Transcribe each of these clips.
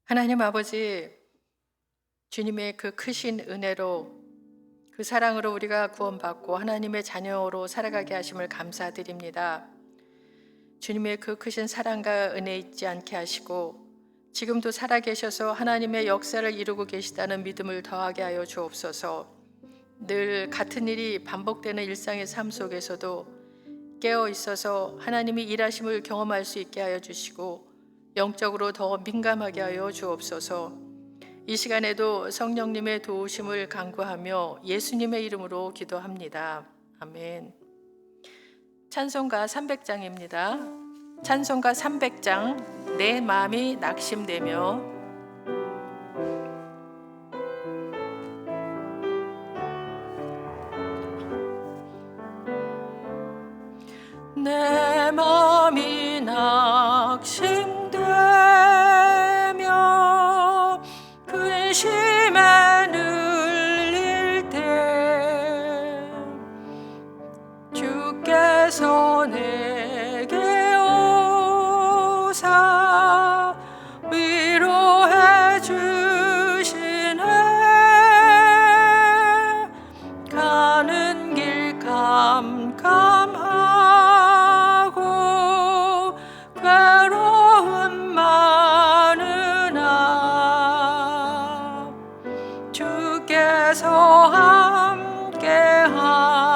하나님 아버지, 주님의 그 크신 은혜로, 그 사랑으로 우리가 구원받고 하나님의 자녀로 살아가게 하심을 감사드립니다. 주님의 그 크신 사랑과 은혜 잊지 않게 하시고 지금도 살아계셔서 하나님의 역사를 이루고 계시다는 믿음을 더하게 하여 주옵소서. 늘 같은 일이 반복되는 일상의 삶 속에서도 깨어 있어서 하나님이 일하심을 경험할 수 있게 하여 주시고 영적으로 더 민감하게 하여 주옵소서. 이 시간에도 성령님의 도우심을 간구하며 예수님의 이름으로 기도합니다. 아멘. 찬송가 300장입니다. 찬송가 300장. 내 마음이 낙심되며. 내 마음이 낙심되며 근심에 눌릴 때 주께서 내게 오사 위로해 주시네. 가는 길 캄캄하고 괴로움 많으나 주께서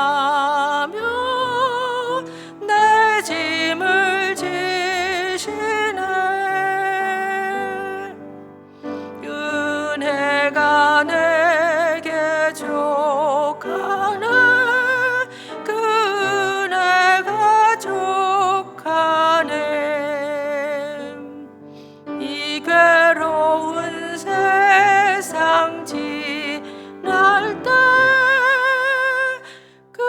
함께하며 내 짐을 지시네. 은혜가 내게 족하네. 그 은혜가 족하네. 이 괴로운 세상 지날 때 그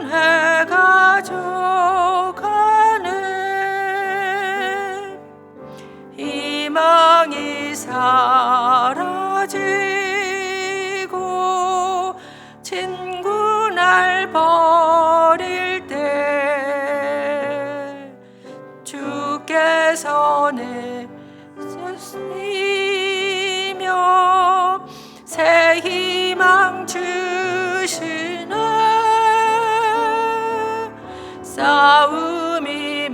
은혜가 족하네. 희망이 사라지고 친구 날 버릴 때 주께서 내주시며 새 희망 주시네. 싸움이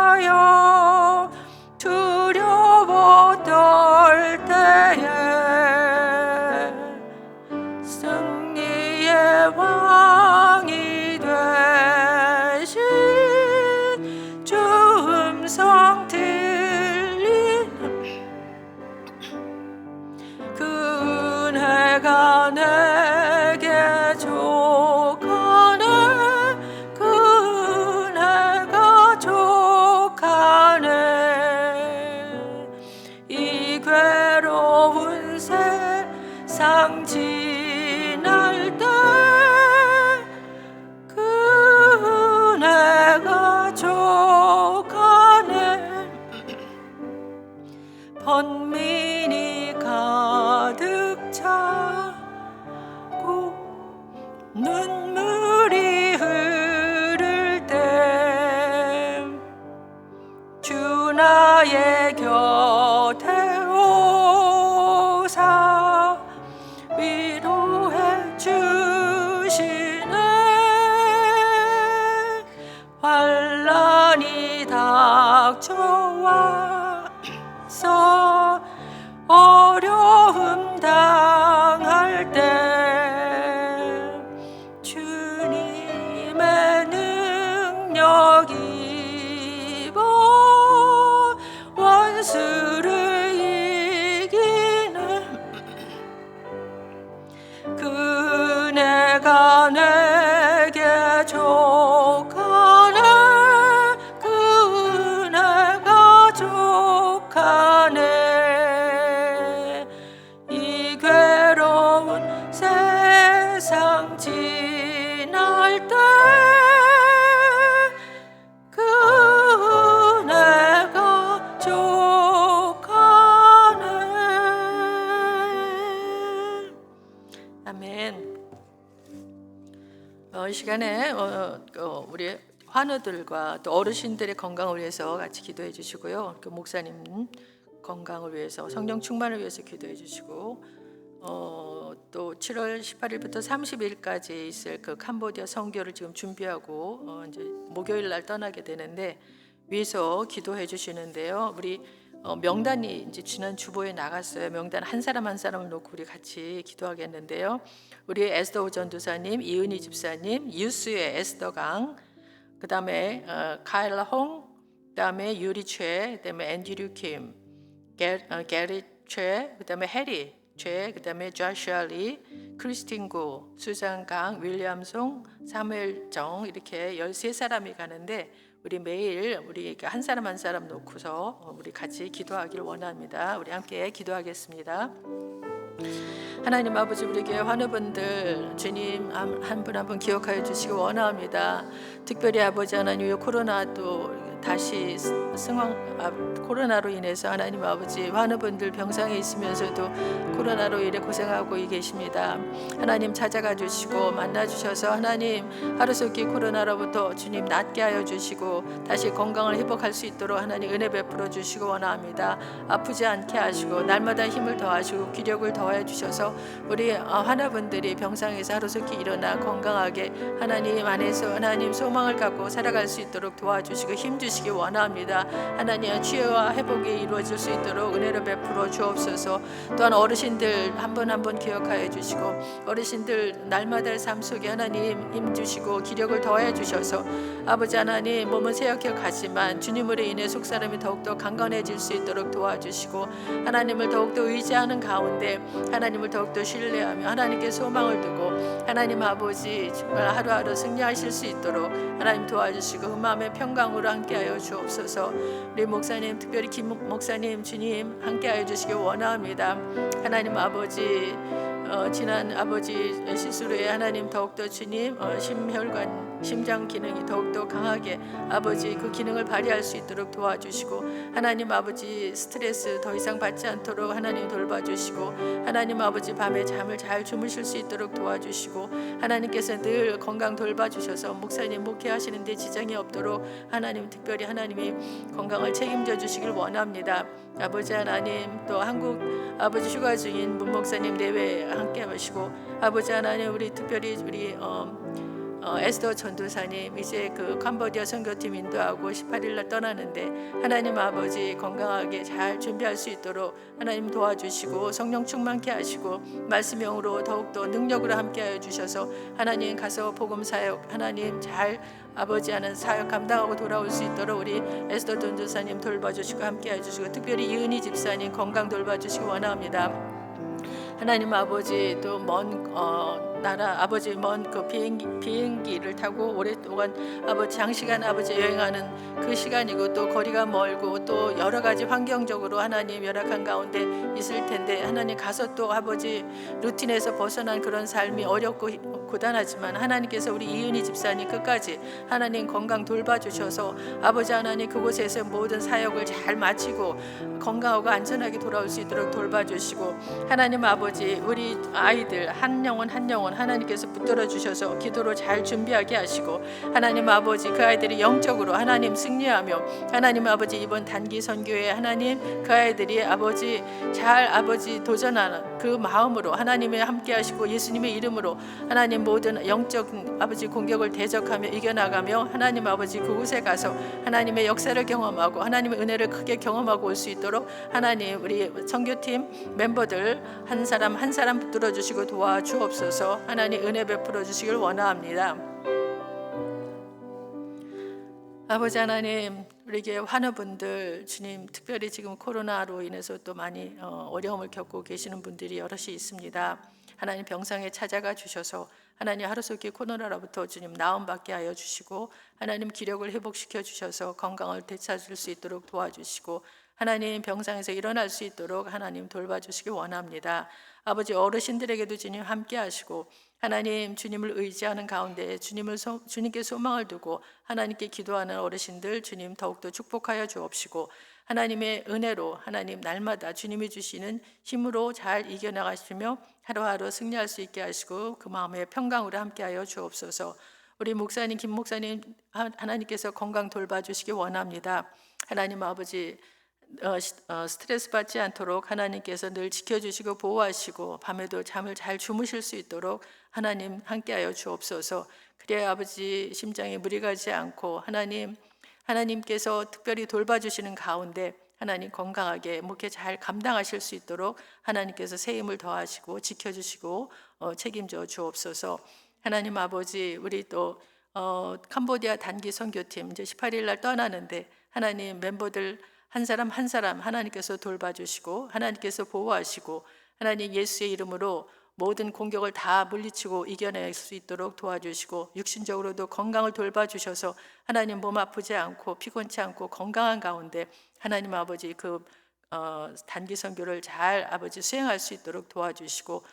맹렬하여 두려워 떨 때에 승리의 왕이 되신 주 음성 들리는 그 은혜가 내게 족하네. 그 은혜가 족하네. 이 괴로운 세상 지날 때 그 은혜가 족하네. 번민이 가득 차고 눈물이 흐를 때 주 나의 곁에 오사 위로해 주시네. 환난이 닥쳐와서 어려움 당할 때 주님의 능력 입어 원수를 이기는 그 은혜가 내게 족하네. 그 은혜가 족하네. 이 괴로운 세상 지날 때 그 은혜가 족하네. 아멘. 이 시간에 우리 환우들과 또 어르신들의 건강을 위해서 같이 기도해 주시고요. 그 목사님 건강을 위해서 성령 충만을 위해서 기도해 주시고 또 7월 18일부터 30일까지 있을 그 캄보디아 선교를 지금 준비하고 이제 목요일 날 떠나게 되는데 위해서 기도해 주시는데요. 우리 명단이 이제 지난 주보에 나갔어요. 명단 한 사람 한 사람을 놓고 우리 같이 기도하겠는데요. 우리 에스더 전도사님, 이은희 집사님, 유스의 에스더 강, 그다음에 카일라 홍, 그다음에 유리 최, 그다음에 앤드류 킴, 게리 최, 그다음에 해리 최, 그다음에 조슈아 리, 크리스틴 구, 수잔 강, 윌리엄 송, 사무엘 정 이렇게 13사람이 가는데 우리 매일 우리 한 사람 한 사람 놓고서 우리 같이 기도하기를 원합니다. 우리 함께 기도하겠습니다. 하나님 아버지, 우리 교회 환우분들 주님 한 분 한 분 기억하여 주시기 원합니다. 특별히 아버지 하나님, 코로나 또 다시 코로나로 인해서 하나님 아버지 환우분들 병상에 있으면서도 코로나로 인해 고생하고 계십니다. 하나님 찾아가 주시고 만나 주셔서 하나님 하루속히 코로나로부터 주님 낫게 하여 주시고 다시 건강을 회복할 수 있도록 하나님 은혜 베풀어 주시고 원합니다. 아프지 않게 하시고 날마다 힘을 더하시고 기력을 더해 주셔서 우리 환우분들이 병상에서 하루속히 일어나 건강하게 하나님 안에서 하나님 소망을 갖고 살아갈 수 있도록 도와주시고 힘 주시기 원합니다. 하나님 치유와 회복이 이루어질 수 있도록 은혜를 베풀어 주옵소서. 또한 어르신들 한 분 한 분 기억하여 주시고 어르신들 날마다의 삶 속에 하나님 힘 주시고 기력을 더해 주셔서 아버지 하나님 몸은 세역해 가지만 주님으로 인해 속사람이 더욱더 강건해질 수 있도록 도와주시고 하나님을 더욱더 의지하는 가운데 하나님을 더욱더 신뢰하며 하나님께 소망을 두고 하나님 아버지 정말 하루하루 승리하실 수 있도록 하나님 도와주시고 그 마음의 평강으로 함께하여 주옵소서. 우리 목사님 특별히 김 목사님 주님 함께하여 주시기 원합니다. 하나님 아버지 지난 아버지 시술에 하나님 더욱더 주님 심혈관 심장 기능이 더욱더 강하게 아버지 그 기능을 발휘할 수 있도록 도와주시고 하나님 아버지 스트레스 더 이상 받지 않도록 하나님 돌봐주시고 하나님 아버지 밤에 잠을 잘 주무실 수 있도록 도와주시고 하나님께서 늘 건강 돌봐주셔서 목사님 목회하시는 데 지장이 없도록 하나님 특별히 하나님이 건강을 책임져 주시길 원합니다. 아버지 하나님 또 한국 아버지 휴가 중인 문 목사님 내외 함께 하시고 아버지 하나님 우리 특별히 우리 에스더 전도사님 이제 그 캄보디아 선교팀 인도하고 18일날 떠나는데 하나님 아버지 건강하게 잘 준비할 수 있도록 하나님 도와주시고 성령 충만케 하시고 말씀형으로 더욱더 능력으로 함께하여 주셔서 하나님 가서 복음 사역 하나님 잘 아버지 하는 사역 감당하고 돌아올 수 있도록 우리 에스더 전도사님 돌봐주시고 함께해 주시고 특별히 이은희 집사님 건강 돌봐주시기 원합니다. 하나님 아버지 또 먼 나라 아버지 먼 그 비행기를 타고 오랫동안 아버지 장시간 아버지 여행하는 그 시간이고 또 거리가 멀고 또 여러 가지 환경적으로 하나님 열악한 가운데 있을 텐데 하나님 가서 또 아버지 루틴에서 벗어난 그런 삶이 어렵고 고단하지만 하나님께서 우리 이은희 집사님 끝까지 하나님 건강 돌봐주셔서 아버지 하나님 그곳에서 모든 사역을 잘 마치고 건강하고 안전하게 돌아올 수 있도록 돌봐주시고 하나님 아버지 우리 아이들 한 영혼 한 영혼 하나님께서 붙들어 주셔서 기도로 잘 준비하게 하시고 하나님 아버지 그 아이들이 영적으로 하나님 승리하며 하나님 아버지 이번 단기 선교에 하나님 그 아이들이 아버지 잘 아버지 도전하는 그 마음으로 하나님의 함께 하시고 예수님의 이름으로 하나님 모든 영적 아버지 공격을 대적하며 이겨나가며 하나님 아버지 그곳에 가서 하나님의 역사를 경험하고 하나님의 은혜를 크게 경험하고 올 수 있도록 하나님 우리 선교팀 멤버들 한 사람 한 사람 붙들어 주시고 도와주옵소서. 하나님 은혜 베풀어 주시길 원합니다. 아버지 하나님 우리에게 환우분들 주님 특별히 지금 코로나로 인해서 또 많이 어려움을 겪고 계시는 분들이 여럿이 있습니다. 하나님 병상에 찾아가 주셔서 하나님 하루속히 코로나로부터 주님 나음받게 하여 주시고 하나님 기력을 회복시켜 주셔서 건강을 되찾을 수 있도록 도와주시고 하나님 병상에서 일어날 수 있도록 하나님 돌봐주시기 원합니다. 아버지 어르신들에게도 주님 함께 하시고 하나님 주님을 의지하는 가운데 주님께 소망을 두고 하나님께 기도하는 어르신들 주님 더욱더 축복하여 주옵시고 하나님의 은혜로 하나님 날마다 주님이 주시는 힘으로 잘 이겨나가시며 하루하루 승리할 수 있게 하시고 그 마음의 평강으로 함께하여 주옵소서. 우리 목사님, 김 목사님 하나님께서 건강 돌봐주시기 원합니다. 하나님 아버지 스트레스 받지 않도록 하나님께서 늘 지켜주시고 보호하시고 밤에도 잠을 잘 주무실 수 있도록 하나님 함께하여 주옵소서. 그래야 아버지 심장에 무리 가지 않고 하나님께서 특별히 돌봐주시는 가운데 하나님 건강하게 목회 잘 감당하실 수 있도록 하나님께서 새 힘을 더하시고 지켜주시고 책임져 주옵소서. 하나님 아버지, 우리 또 캄보디아 단기 선교팀 이제 18일 날 떠나는데 하나님 멤버들 한 사람 한 사람 하나님께서 돌봐주시고 하나님께서 보호하시고 하나님 예수의 이름으로 모든 공격을 다 물리치고 이겨낼 수 있도록 도와주시고 육신적으로도 건강을 돌봐주셔서 하나님 몸 아프지 않고 피곤치 않고 건강한 가운데 하나님 아버지 단기 선교를 잘 아버지 수행할 수 있도록 도와주시고,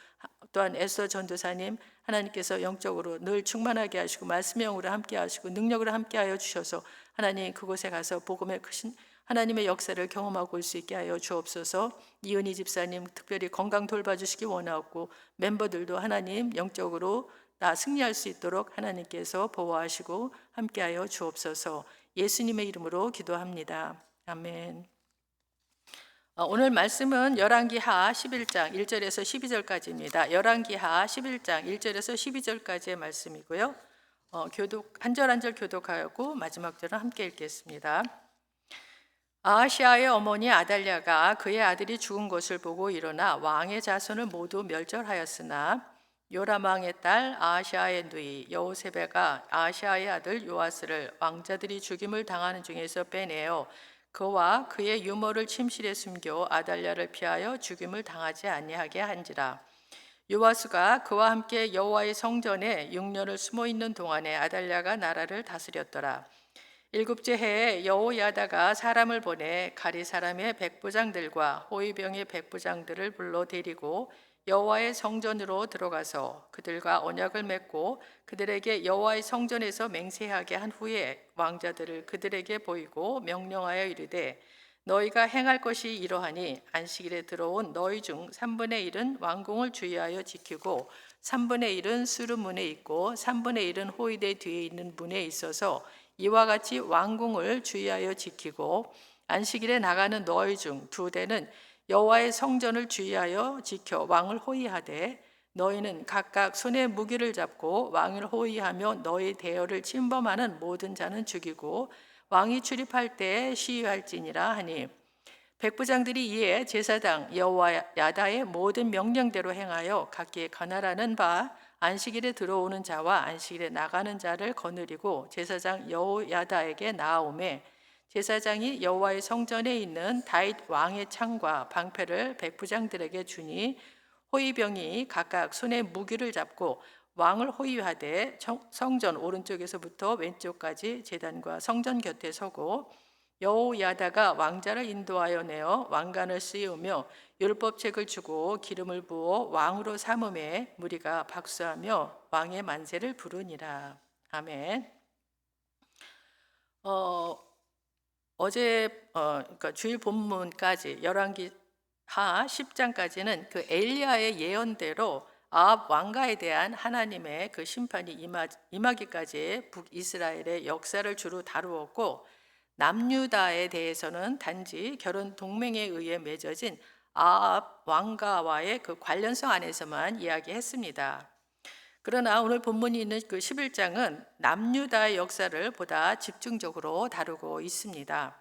또한 에스더 전도사님 하나님께서 영적으로 늘 충만하게 하시고 말씀의 영으로 함께 하시고 능력으로 함께 하여 주셔서 하나님 그곳에 가서 복음의 크신 하나님의 역사를 경험하고 올 수 있게 하여 주옵소서. 이은희 집사님 특별히 건강 돌봐주시기 원하고 멤버들도 하나님 영적으로 다 승리할 수 있도록 하나님께서 보호하시고 함께하여 주옵소서. 예수님의 이름으로 기도합니다. 아멘. 오늘 말씀은 열왕기하 11장 1절에서 12절까지입니다. 열왕기하 11장 1절에서 12절까지의 말씀이고요. 한 절 한 절 교독하고 마지막 절은 함께 읽겠습니다. 아하시아의 어머니 아달랴가 그의 아들이 죽은 것을 보고 일어나 왕의 자손을 모두 멸절하였으나 요람 왕의 딸 아하시아의 누이 여호세베가 아하시아의 아들 요아스를 왕자들이 죽임을 당하는 중에서 빼내어 그와 그의 유모를 침실에 숨겨 아달랴를 피하여 죽임을 당하지 아니하게 한지라. 요아스가 그와 함께 여호와의 성전에 6년을 숨어 있는 동안에 아달랴가 나라를 다스렸더라. 7째 해에 여호야다가 사람을 보내 가리 사람의 백부장들과 호위병의 백부장들을 불러 데리고 여호와의 성전으로 들어가서 그들과 언약을 맺고 그들에게 여호와의 성전에서 맹세하게 한 후에 왕자들을 그들에게 보이고 명령하여 이르되 너희가 행할 것이 이러하니 안식일에 들어온 너희 중 3분의 1은 왕궁을 주의하여 지키고 3분의 1은 수르문에 있고 3분의 1은 호위대 뒤에 있는 문에 있어서 이와 같이 왕궁을 주의하여 지키고 안식일에 나가는 너희 중 2대는 여호와의 성전을 주의하여 지켜 왕을 호위하되 너희는 각각 손에 무기를 잡고 왕을 호위하며 너희 대열을 침범하는 모든 자는 죽이고 왕이 출입할 때에 시위할지니라 하니 백부장들이 이에 제사장 여호야다의 모든 명령대로 행하여 각기 관할하는 바 안식일에 들어오는 자와 안식일에 나가는 자를 거느리고 제사장 여호야다에게 나아오매 제사장이 여호와의 성전에 있는 다윗 왕의 창과 방패를 백부장들에게 주니 호위병이 각각 손에 무기를 잡고 왕을 호위하되 성전 오른쪽에서부터 왼쪽까지 제단과 성전 곁에 서고 여호야다가 왕자를 인도하여 내어 왕관을 씌우며 율법책을 주고 기름을 부어 왕으로 삼음에 무리가 박수하며 왕의 만세를 부르니라. 아멘. 그러니까 주일 본문까지 열왕기하 10장까지는 그 엘리야의 예언대로 아합 왕가에 대한 하나님의 그 심판이 임하기까지의 북이스라엘의 역사를 주로 다루었고 남유다에 대해서는 단지 결혼 동맹에 의해 맺어진 아합 왕가와의 그 관련성 안에서만 이야기했습니다. 그러나 오늘 본문이 있는 그 11장은 남유다의 역사를 보다 집중적으로 다루고 있습니다.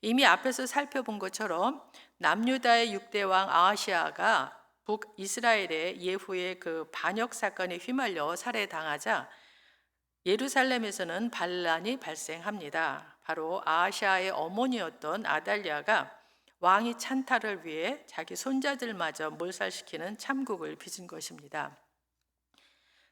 이미 앞에서 살펴본 것처럼 남유다의 6대 왕 아하시아가 북이스라엘의 예후의 그 반역 사건에 휘말려 살해당하자 예루살렘에서는 반란이 발생합니다. 바로 아하시아의 어머니였던 아달랴가 왕이 찬탈을 위해 자기 손자들마저 몰살시키는 참국을 빚은 것입니다.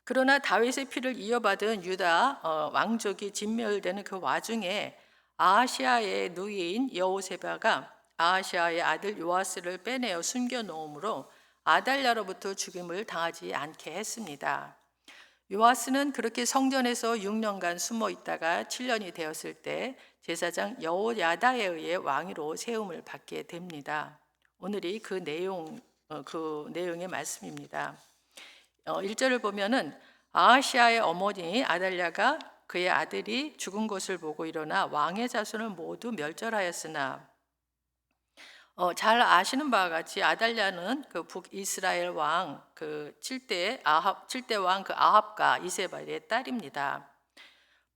그러나 다윗의 피를 이어받은 유다 왕족이 진멸되는 그 와중에 아하시아의 누이인 여호세바가 아하시아의 아들 요아스를 빼내어 숨겨놓음으로 아달랴로부터 죽임을 당하지 않게 했습니다. 요아스는 그렇게 성전에서 6년간 숨어 있다가 7년이 되었을 때 제사장 여호야다에 의해 왕위로 세움을 받게 됩니다. 오늘이 그 내용의 말씀입니다. 1절을 보면은 아하시아의 어머니 아달랴가 그의 아들이 죽은 것을 보고 일어나 왕의 자손을 모두 멸절하였으나 잘 아시는 바와 같이 아달랴는 그 북이스라엘 왕 그 7대 왕 그 아합과 이세벨의 딸입니다.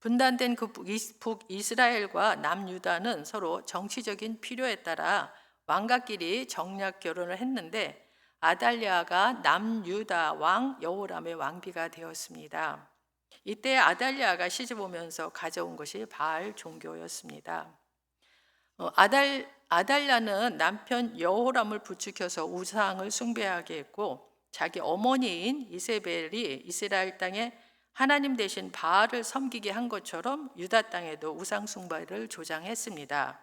분단된 그 북이스라엘과 남유다는 서로 정치적인 필요에 따라 왕가끼리 정략 결혼을 했는데 아달랴가 남유다 왕 여호람의 왕비가 되었습니다. 이때 아달랴가 시집 오면서 가져온 것이 바알 종교였습니다. 아달랴는 남편 여호람을 부추겨서 우상을 숭배하게 했고 자기 어머니인 이세벨이 이스라엘 땅에 하나님 대신 바알을 섬기게 한 것처럼 유다 땅에도 우상 숭배를 조장했습니다.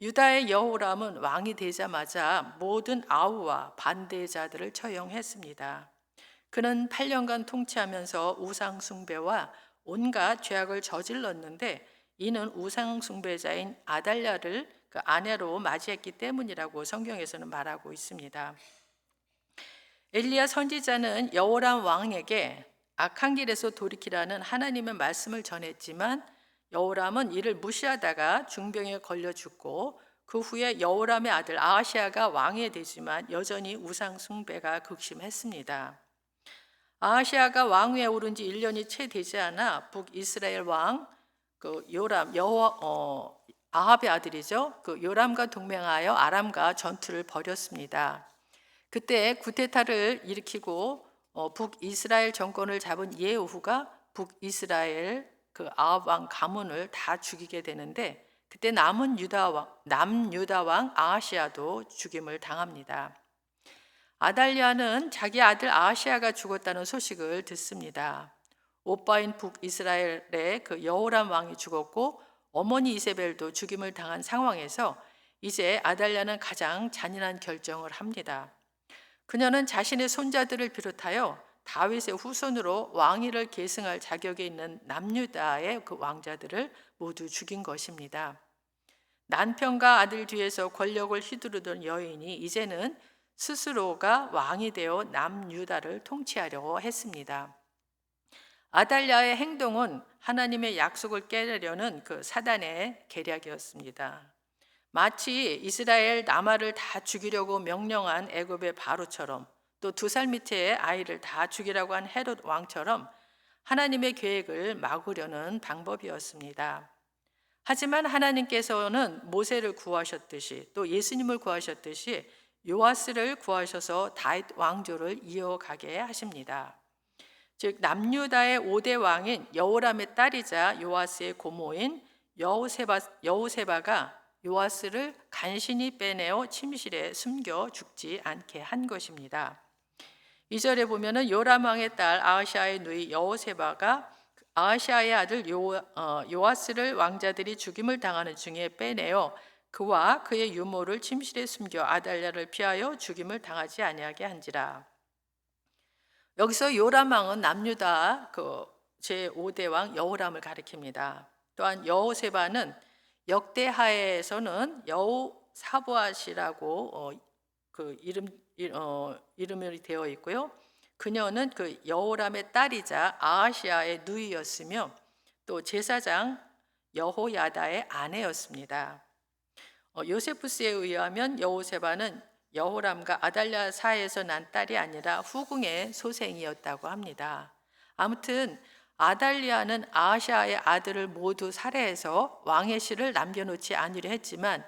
유다의 여호람은 왕이 되자마자 모든 아우와 반대자들을 처형했습니다. 그는 8년간 통치하면서 우상 숭배와 온갖 죄악을 저질렀는데 이는 우상 숭배자인 아달랴를 그 아내로 맞이했기 때문이라고 성경에서는 말하고 있습니다. 엘리야 선지자는 여호람 왕에게 악한 길에서 돌이키라는 하나님의 말씀을 전했지만 여호람은 이를 무시하다가 중병에 걸려 죽고 그 후에 여호람의 아들 아하시아가 왕이 되지만 여전히 우상 숭배가 극심했습니다. 아하시아가 왕위에 오른 지 1년이 채 되지 않아 북이스라엘 왕 그 요람 아합의 아들이죠. 그 요람과 동맹하여 아람과 전투를 벌였습니다. 그때 구테타를 일으키고 북이스라엘 정권을 잡은 예후가 북이스라엘 그 아합 왕 가문을 다 죽이게 되는데 그때 남유다 왕 아하시아도 죽임을 당합니다. 아달랴는 자기 아들 아하시아가 죽었다는 소식을 듣습니다. 오빠인 북이스라엘의 그 여호람 왕이 죽었고 어머니 이세벨도 죽임을 당한 상황에서 이제 아달랴는 가장 잔인한 결정을 합니다. 그녀는 자신의 손자들을 비롯하여 다윗의 후손으로 왕위를 계승할 자격이 있는 남유다의 그 왕자들을 모두 죽인 것입니다. 남편과 아들 뒤에서 권력을 휘두르던 여인이 이제는 스스로가 왕이 되어 남유다를 통치하려고 했습니다. 아달랴의 행동은 하나님의 약속을 깨려는 그 사단의 계략이었습니다. 마치 이스라엘 남아를 다 죽이려고 명령한 애굽의 바로처럼 또 2살 밑의 아이를 다 죽이라고 한 헤롯 왕처럼 하나님의 계획을 막으려는 방법이었습니다. 하지만 하나님께서는 모세를 구하셨듯이 또 예수님을 구하셨듯이 요아스를 구하셔서 다윗 왕조를 이어가게 하십니다. 즉 남유다의 5대 왕인 여호람의 딸이자 요아스의 고모인 여우세바가 요아스를 간신히 빼내어 침실에 숨겨 죽지 않게 한 것입니다. 2절에 보면은 요람 왕의 딸 아하시아의 누이 여우세바가 아하시아의 아들 요아스를 왕자들이 죽임을 당하는 중에 빼내어 그와 그의 유모를 침실에 숨겨 아달랴를 피하여 죽임을 당하지 아니하게 한지라. 여기서 요람 왕은 남유다 그 제5대 왕 여호람을 가리킵니다. 또한 여호세바는 역대하에서는 여호사보앗이라고 그 이름이 되어 있고요. 그녀는 그 여호람의 딸이자 아하시아의 누이였으며 또 제사장 여호야다의 아내였습니다. 요세푸스에 의하면 여호세바는 여호람과 아달랴 사이에서 난 딸이 아니라 후궁의 소생이었다고 합니다. 아무튼 아달랴는 아하시아의 아들을 모두 살해해서 왕의 씨를 남겨놓지 않으려 했지만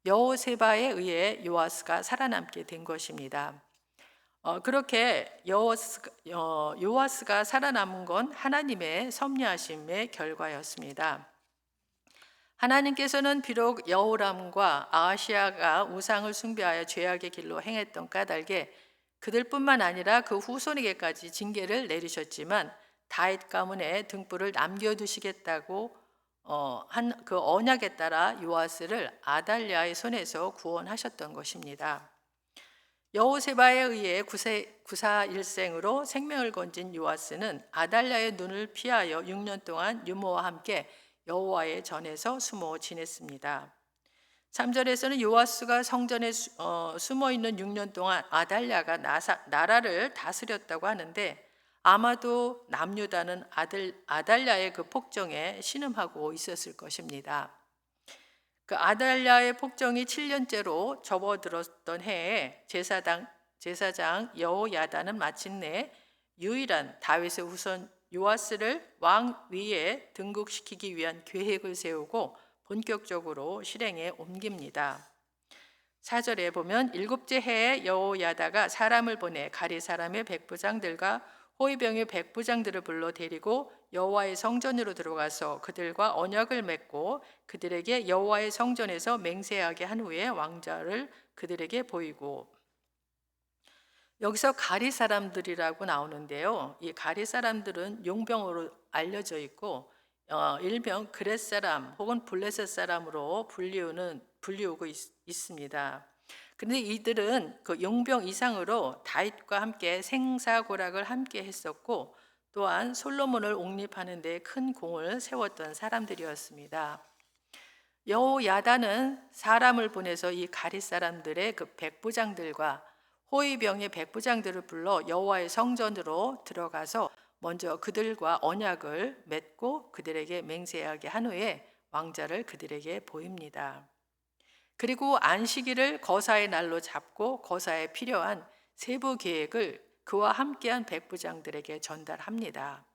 여호세바에 의해 요아스가 살아남게 된 것입니다. 그렇게 요아스가 살아남은 건 하나님의 섭리하심의 결과였습니다. 하나님께서는 비록 여호람과 아하시아가 우상을 숭배하여 죄악의 길로 행했던 까닭에 그들뿐만 아니라 그 후손에게까지 징계를 내리셨지만 다윗 가문의 등불을 남겨두시겠다고 한 그 언약에 따라 요아스를 아달랴의 손에서 구원하셨던 것입니다. 여호세바에 의해 구사일생으로 생명을 건진 요아스는 아달랴의 눈을 피하여 6년 동안 유모와 함께 여호와의 전에서 숨어 지냈습니다. 3절에서는 요아스가 성전에 숨어 있는 6년 동안 아달랴가 나라를 다스렸다고 하는데 아마도 남유다는 아달랴의 그 폭정에 신음하고 있었을 것입니다. 그 아달랴의 폭정이 7년째로 접어들었던 해에 제사장 여호야다는 마침내 유일한 다윗의 후손 요아스를 왕 위에 등극시키기 위한 계획을 세우고 본격적으로 실행에 옮깁니다. 4절에 보면 일곱째 해에 여호야다가 사람을 보내 가리 사람의 백부장들과 호위병의 백부장들을 불러 데리고 여호와의 성전으로 들어가서 그들과 언약을 맺고 그들에게 여호와의 성전에서 맹세하게 한 후에 왕자를 그들에게 보이고, 여기서 가리 사람들이라고 나오는데요. 이 가리 사람들은 용병으로 알려져 있고 일명 그렛 사람 혹은 블레셋 사람으로 불리우고 있습니다. 그런데 이들은 그 용병 이상으로 다윗과 함께 생사고락을 함께 했었고 또한 솔로몬을 옹립하는 데 큰 공을 세웠던 사람들이었습니다. 여호야다는 사람을 보내서 이 가릿 사람들의 그 백부장들과 호위병의 백부장들을 불러 여호와의 성전으로 들어가서 먼저 그들과 언약을 맺고 그들에게 맹세하게 한 후에 왕자를 그들에게 보입니다. 그리고 안식일을 거사의 날로 잡고 거사에 필요한 세부 계획을 그와 함께한 백부장들에게 전달합니다.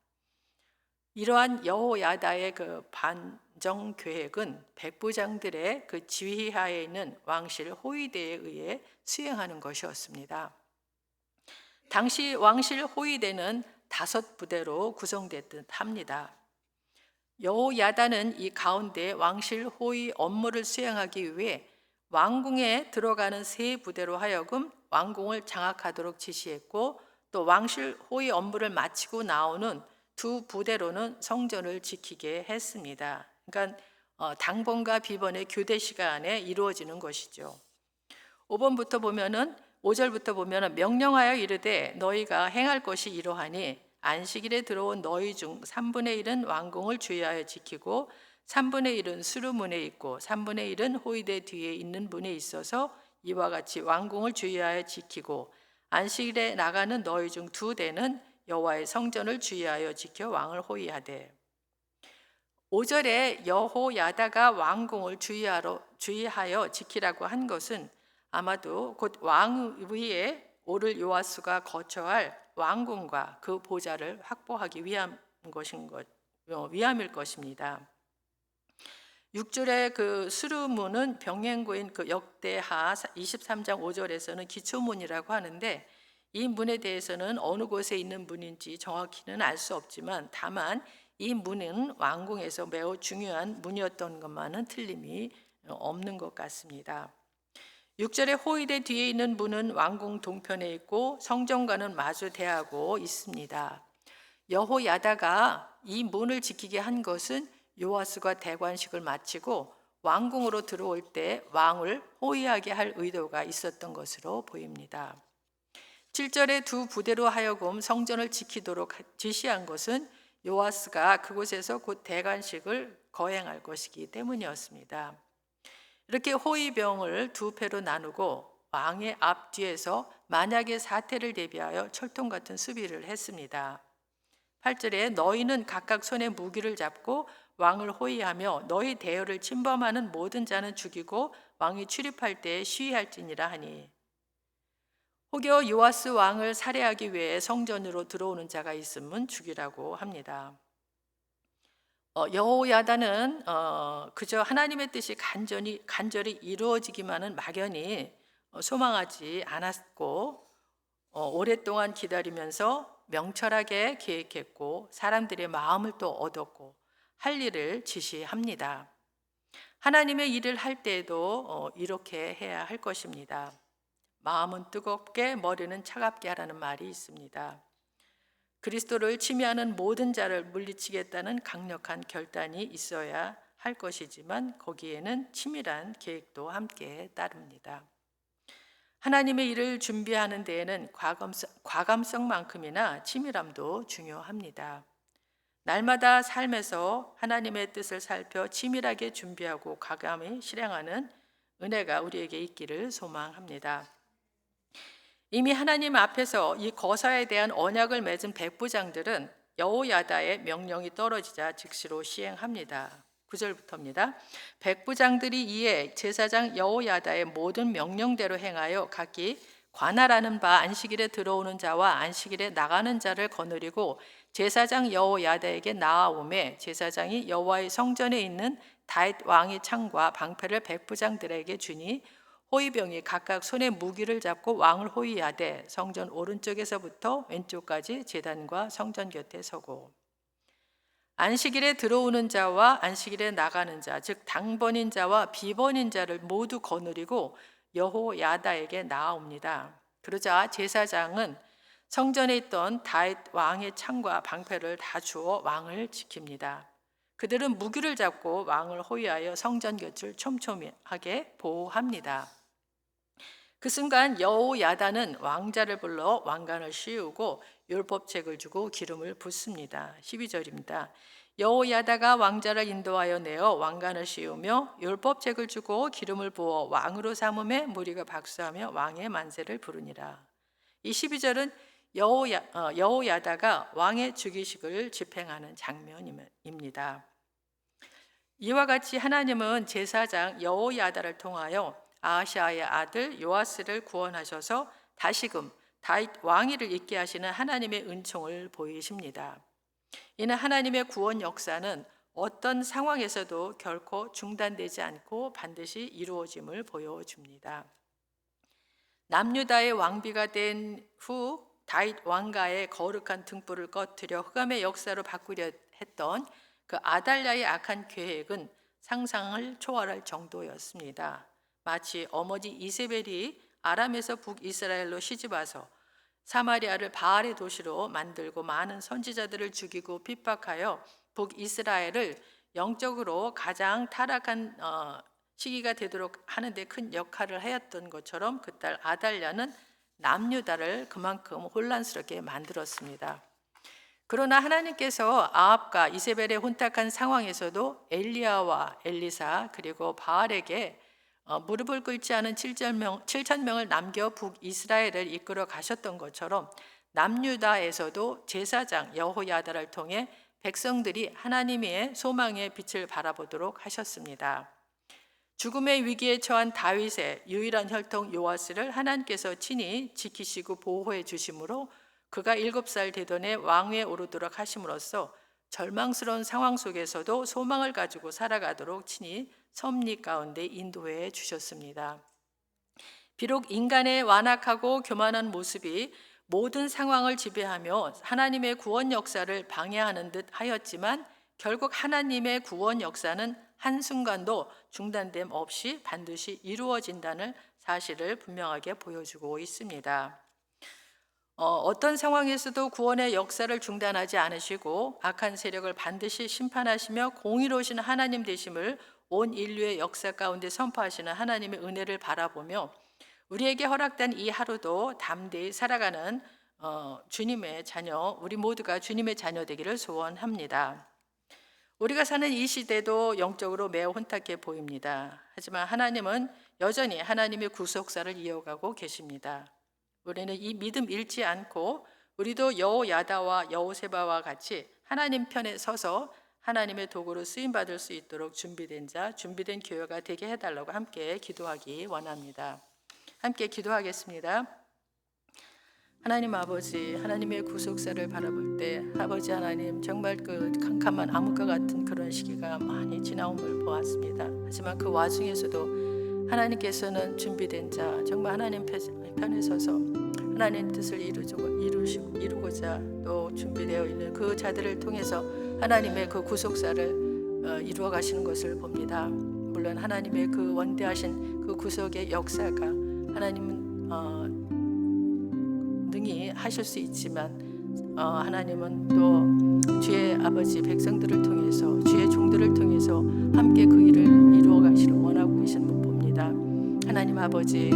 이러한 여호야다의 그 반정 계획은 백부장들의 그 지휘하에 있는 왕실 호위대에 의해 수행하는 것이었습니다. 당시 왕실 호위대는 5부대로 구성됐듯 합니다. 여호야다는 이 가운데 왕실 호위 업무를 수행하기 위해 왕궁에 들어가는 3부대로 하여금 왕궁을 장악하도록 지시했고, 또 왕실 호위 업무를 마치고 나오는 2부대로는 성전을 지키게 했습니다. 그러니까 당번과 비번의 교대 시간에 이루어지는 것이죠. 5절부터 보면은 명령하여 이르되 너희가 행할 것이 이러하니 안식일에 들어온 너희 중 3분의 1은 왕궁을 주의하여 지키고 3분의 1은 수르문에 있고 3분의 1은 호위대 뒤에 있는 문에 있어서 이와 같이 왕궁을 주의하여 지키고 안식일에 나가는 너희 중 2대는 여호와의 성전을 주의하여 지켜 왕을 호위하되. 5절에 여호야다가 왕궁을 주의하여 지키라고 한 것은 아마도 곧 왕 위에 오를 요아스가 거처할 왕궁과 그 보좌를 확보하기 위함일 것입니다. 6절의 그 수르문은 병행구인 그 역대하 23장 5절에서는 기초문이라고 하는데, 이 문에 대해서는 어느 곳에 있는 문인지 정확히는 알 수 없지만 다만 이 문은 왕궁에서 매우 중요한 문이었던 것만은 틀림이 없는 것 같습니다. 6절의 호위대 뒤에 있는 문은 왕궁 동편에 있고 성전과는 마주 대하고 있습니다. 여호야다가 이 문을 지키게 한 것은 요아스가 대관식을 마치고 왕궁으로 들어올 때 왕을 호위하게 할 의도가 있었던 것으로 보입니다. 7절의 2부대로 하여금 성전을 지키도록 지시한 것은 요아스가 그곳에서 곧 대관식을 거행할 것이기 때문이었습니다. 이렇게 호위병을 2패로 나누고 왕의 앞뒤에서 만약의 사태를 대비하여 철통 같은 수비를 했습니다. 8절에 너희는 각각 손에 무기를 잡고 왕을 호위하며 너희 대열을 침범하는 모든 자는 죽이고 왕이 출입할 때에 시위할지니라 하니, 혹여 요아스 왕을 살해하기 위해 성전으로 들어오는 자가 있으면 죽이라고 합니다. 여호야다는 그저 하나님의 뜻이 간절히 이루어지기만은 막연히 소망하지 않았고 오랫동안 기다리면서 명철하게 계획했고 사람들의 마음을 또 얻었고 할 일을 지시합니다. 하나님의 일을 할 때에도 이렇게 해야 할 것입니다. 마음은 뜨겁게 머리는 차갑게 하라는 말이 있습니다. 그리스도를 침해하는 모든 자를 물리치겠다는 강력한 결단이 있어야 할 것이지만 거기에는 치밀한 계획도 함께 따릅니다. 하나님의 일을 준비하는 데에는 과감성만큼이나 치밀함도 중요합니다. 날마다 삶에서 하나님의 뜻을 살펴 치밀하게 준비하고 과감히 실행하는 은혜가 우리에게 있기를 소망합니다. 이미 하나님 앞에서 이 거사에 대한 언약을 맺은 백부장들은 여호야다의 명령이 떨어지자 즉시로 시행합니다. 9절부터입니다. 백부장들이 이에 제사장 여호야다의 모든 명령대로 행하여 각기 관할하는 바 안식일에 들어오는 자와 안식일에 나가는 자를 거느리고 제사장 여호야다에게 나아오매 제사장이 여호와의 성전에 있는 다윗 왕의 창과 방패를 백부장들에게 주니 호위병이 각각 손에 무기를 잡고 왕을 호위하되 성전 오른쪽에서부터 왼쪽까지 제단과 성전 곁에 서고 안식일에 들어오는 자와 안식일에 나가는 자, 즉 당번인 자와 비번인 자를 모두 거느리고 여호야다에게 나아옵니다. 그러자 제사장은 성전에 있던 다윗 왕의 창과 방패를 다 주어 왕을 지킵니다. 그들은 무기를 잡고 왕을 호위하여 성전 곁을 촘촘하게 보호합니다. 그 순간 여호야다는 왕자를 불러 왕관을 씌우고 율법책을 주고 기름을 붓습니다. 12절입니다. 여호야다가 왕자를 인도하여 내어 왕관을 씌우며 율법책을 주고 기름을 부어 왕으로 삼음에 무리가 박수하며 왕의 만세를 부르니라. 이 12절은 여호야다가 왕의 즉위식을 집행하는 장면입니다. 이와 같이 하나님은 제사장 여호야다를 통하여 아하시아의 아들 요아스를 구원하셔서 다시금 다윗 왕위를 잇게 하시는 하나님의 은총을 보이십니다. 이는 하나님의 구원 역사는 어떤 상황에서도 결코 중단되지 않고 반드시 이루어짐을 보여줍니다. 남유다의 왕비가 된 후 다윗 왕가의 거룩한 등불을 꺼뜨려 흑암의 역사로 바꾸려 했던 그 아달랴의 악한 계획은 상상을 초월할 정도였습니다. 마치 어머니 이세벨이 아람에서 북이스라엘로 시집와서 사마리아를 바알의 도시로 만들고 많은 선지자들을 죽이고 핍박하여 북이스라엘을 영적으로 가장 타락한 시기가 되도록 하는데 큰 역할을 하였던 것처럼 그 딸 아달랴는 남유다를 그만큼 혼란스럽게 만들었습니다. 그러나 하나님께서 아합과 이세벨의 혼탁한 상황에서도 엘리야와 엘리사 그리고 바알에게 무릎을 꿇지 않은 7,000명을 남겨 북이스라엘을 이끌어 가셨던 것처럼 남유다에서도 제사장 여호야다를 통해 백성들이 하나님의 소망의 빛을 바라보도록 하셨습니다. 죽음의 위기에 처한 다윗의 유일한 혈통 요아스를 하나님께서 친히 지키시고 보호해 주심으로 그가 7살 되던 해 왕위에 오르도록 하심으로써 절망스러운 상황 속에서도 소망을 가지고 살아가도록 친히 섭리 가운데 인도해 주셨습니다. 비록 인간의 완악하고 교만한 모습이 모든 상황을 지배하며 하나님의 구원 역사를 방해하는 듯 하였지만 결국 하나님의 구원 역사는 한순간도 중단됨 없이 반드시 이루어진다는 사실을 분명하게 보여주고 있습니다. 어떤 상황에서도 구원의 역사를 중단하지 않으시고 악한 세력을 반드시 심판하시며 공의로우신 하나님 되심을 온 인류의 역사 가운데 선포하시는 하나님의 은혜를 바라보며 우리에게 허락된 이 하루도 담대히 살아가는 주님의 자녀, 우리 모두가 주님의 자녀 되기를 소원합니다. 우리가 사는 이 시대도 영적으로 매우 혼탁해 보입니다. 하지만 하나님은 여전히 하나님의 구속사를 이어가고 계십니다. 우리는 이 믿음 잃지 않고 우리도 여호야다와 여호세바와 같이 하나님 편에 서서 하나님의 도구로 쓰임받을 수 있도록 준비된 자, 준비된 교회가 되게 해달라고 함께 기도하기 원합니다. 함께 기도하겠습니다. 하나님 아버지, 하나님의 구속사를 바라볼 때 아버지 하나님 정말 그 캄캄한 암흑과 같은 그런 시기가 많이 지나옴을 보았습니다. 하지만 그 와중에서도 하나님께서는 준비된 자, 정말 하나님 편에 서서 하나님 뜻을 이루고자 또 준비되어 있는 그 자들을 통해서 하나님의 그 구속사를 이루어 가시는 것을 봅니다. 물론 하나님의 그 원대하신 그 구속의 역사가 하나님은 능히 하실 수 있지만 하나님은 또 주의 아버지 백성들을 통해서 주의 종들을 통해서 함께 그 일을 이루어 가시를 원하고 계시는 분 봅니다. 하나님 아버지,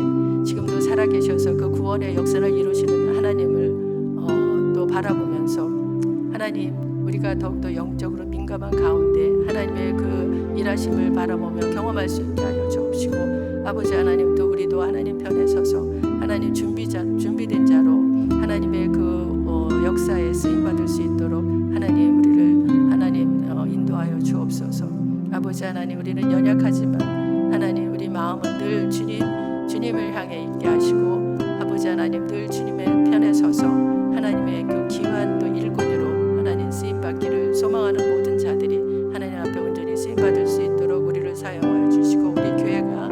지금도 살아계셔서 그 구원의 역사를 이루시는 하나님을 또 바라보면서 하나님, 우리가 더욱더 영적으로 민감한 가운데 하나님의 그 일하심을 바라보며 경험할 수 있게 하여 주옵시고 아버지 하나님, 또 우리도 하나님 편에 서서 하나님 하나님 준비된 자로 하나님의 역사에 쓰임 받을 수 있도록 하나님 우리를 하나님 인도하여 주옵소서. 아버지 하나님, 우리는 연약하지만 하나님 우리 마음은 늘 주님을 향해 있게 하시고, 아버지 하나님 늘 주님의 편에 서서 하나님의 그 귀한 또 일꾼으로 하나님 쓰임 받기를 소망하는 모든 자들이 하나님 앞에 온전히 쓰임 받을 수 있도록 우리를 사용하여 주시고, 우리 교회가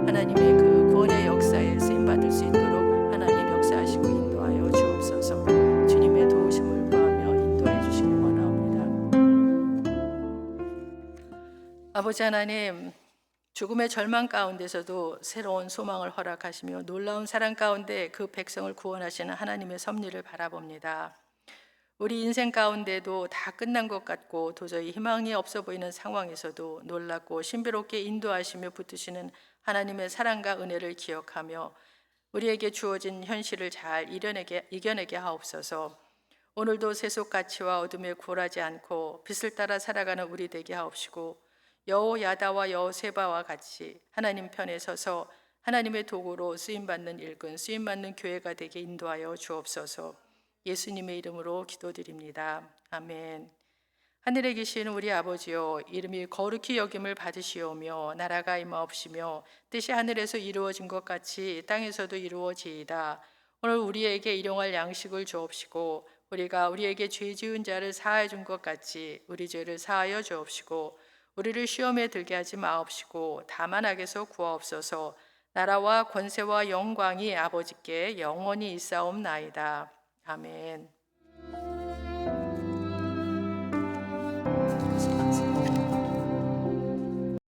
하나님의 그 구원의 역사에 쓰임 받을 수 있도록 하나님 역사하시고 인도하여 주옵소서. 주님의 도우심을 구하며 인도해 주시길 원하옵니다. 아버지 하나님, 죽음의 절망 가운데서도 새로운 소망을 허락하시며 놀라운 사랑 가운데 그 백성을 구원하시는 하나님의 섭리를 바라봅니다. 우리 인생 가운데도 다 끝난 것 같고 도저히 희망이 없어 보이는 상황에서도 놀랍고 신비롭게 인도하시며 붙드시는 하나님의 사랑과 은혜를 기억하며 우리에게 주어진 현실을 잘 이겨내게 하옵소서. 오늘도 세속가치와 어둠에 굴하지 않고 빛을 따라 살아가는 우리 되게 하옵시고, 여호야다와 여호세바와 같이 하나님 편에 서서 하나님의 도구로 쓰임받는 일꾼, 쓰임받는 교회가 되게 인도하여 주옵소서. 예수님의 이름으로 기도드립니다. 아멘. 하늘에 계신 우리 아버지여, 이름이 거룩히 여김을 받으시오며 나라가 임하옵시며 뜻이 하늘에서 이루어진 것 같이 땅에서도 이루어지이다. 오늘 우리에게 일용할 양식을 주옵시고, 우리가 우리에게 죄 지은 자를 사하여 준 것 같이 우리 죄를 사하여 주옵시고, 우리를 시험에 들게 하지 마옵시고 다만 악에서 구하옵소서. 나라와 권세와 영광이 아버지께 영원히 있사옵나이다. 아멘.